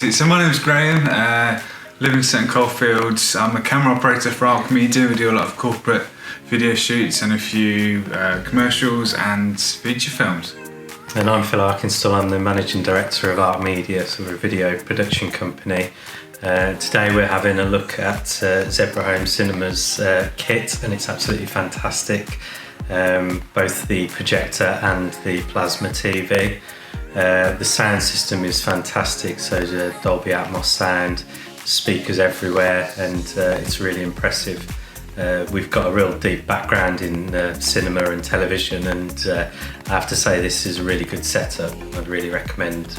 So my name's Graham, live in St Coldfields. I'm a camera operator for Ark Media. We do a lot of corporate video shoots and a few commercials and feature films. And I'm Phil Arkinstall. I'm the Managing Director of Ark Media, so we're a video production company. Today we're having a look at Zebra Home Cinema's kit, and it's absolutely fantastic. Both the projector and the plasma TV. The sound system is fantastic, so the Dolby Atmos sound, speakers everywhere, and it's really impressive. We've got a real deep background in cinema and television, and I have to say this is a really good setup. I'd really recommend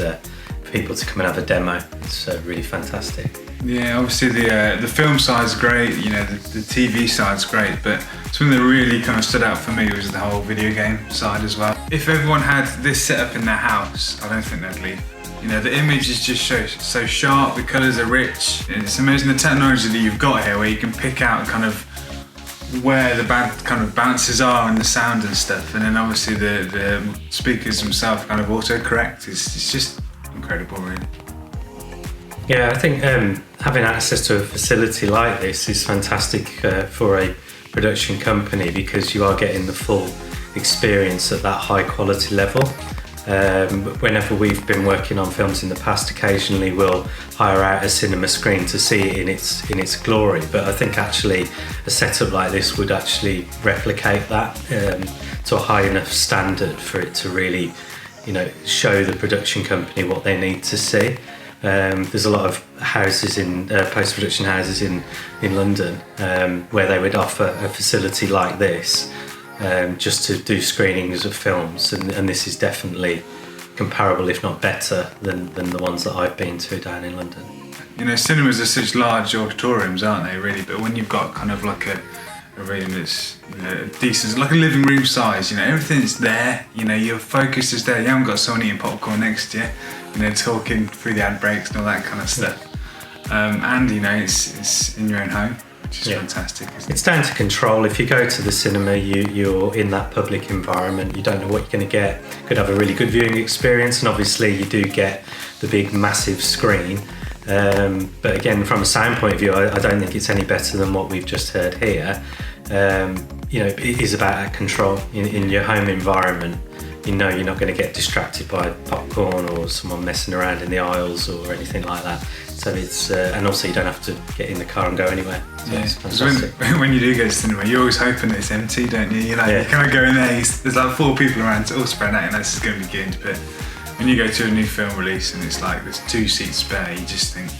people to come and have a demo. It's really fantastic. Yeah, obviously the film side's great, you know, the TV side's great, but something that really kind of stood out for me was the whole video game side as well. If everyone had this setup in their house, I don't think they'd leave. You know, the image is just so sharp, the colours are rich. It's amazing the technology that you've got here, where you can pick out kind of where the kind of bounces are and the sound and stuff, and then obviously the speakers themselves kind of auto-correct. It's just incredible, really. Yeah, I think having access to a facility like this is fantastic for a production company, because you are getting the full experience at that high quality level. Whenever we've been working on films in the past, occasionally we'll hire out a cinema screen to see it in its glory, but I think actually a setup like this would actually replicate that to a high enough standard for it to really, you know, show the production company what they need to see. There's a lot of houses in post-production houses in London where they would offer a facility like this just to do screenings of films, and this is definitely comparable, if not better, than the ones that I've been to down in London. You know, cinemas are such large auditoriums, aren't they, really? But when you've got kind of like a room that's, you know, decent, like a living room size, you know, everything's there, you know, your focus is there. You haven't got someone eating popcorn next to you, you know, talking through the ad breaks and all that kind of stuff. And, you know, it's in your own home, which is fantastic, isn't it? It's down to control. If you go to the cinema, you're in that public environment, you don't know what you're going to get. You could have a really good viewing experience, and obviously you do get the big massive screen. But again, from a sound point of view, I don't think it's any better than what we've just heard here. You know, it is about that control in your home environment. You know you're not going to get distracted by popcorn or someone messing around in the aisles or anything like that. So it's and also you don't have to get in the car and go anywhere. So yeah, it's fantastic. When you do go to cinema, you're always hoping that it's empty, don't you? You know, you kind of go in there, there's like 4 people around, all spread out, and this is going to be good. But when you go to a new film release and it's like there's 2 seats spare, you just think,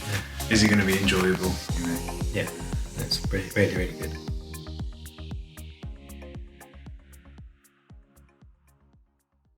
is it going to be enjoyable? You know? Yeah, that's really, really good.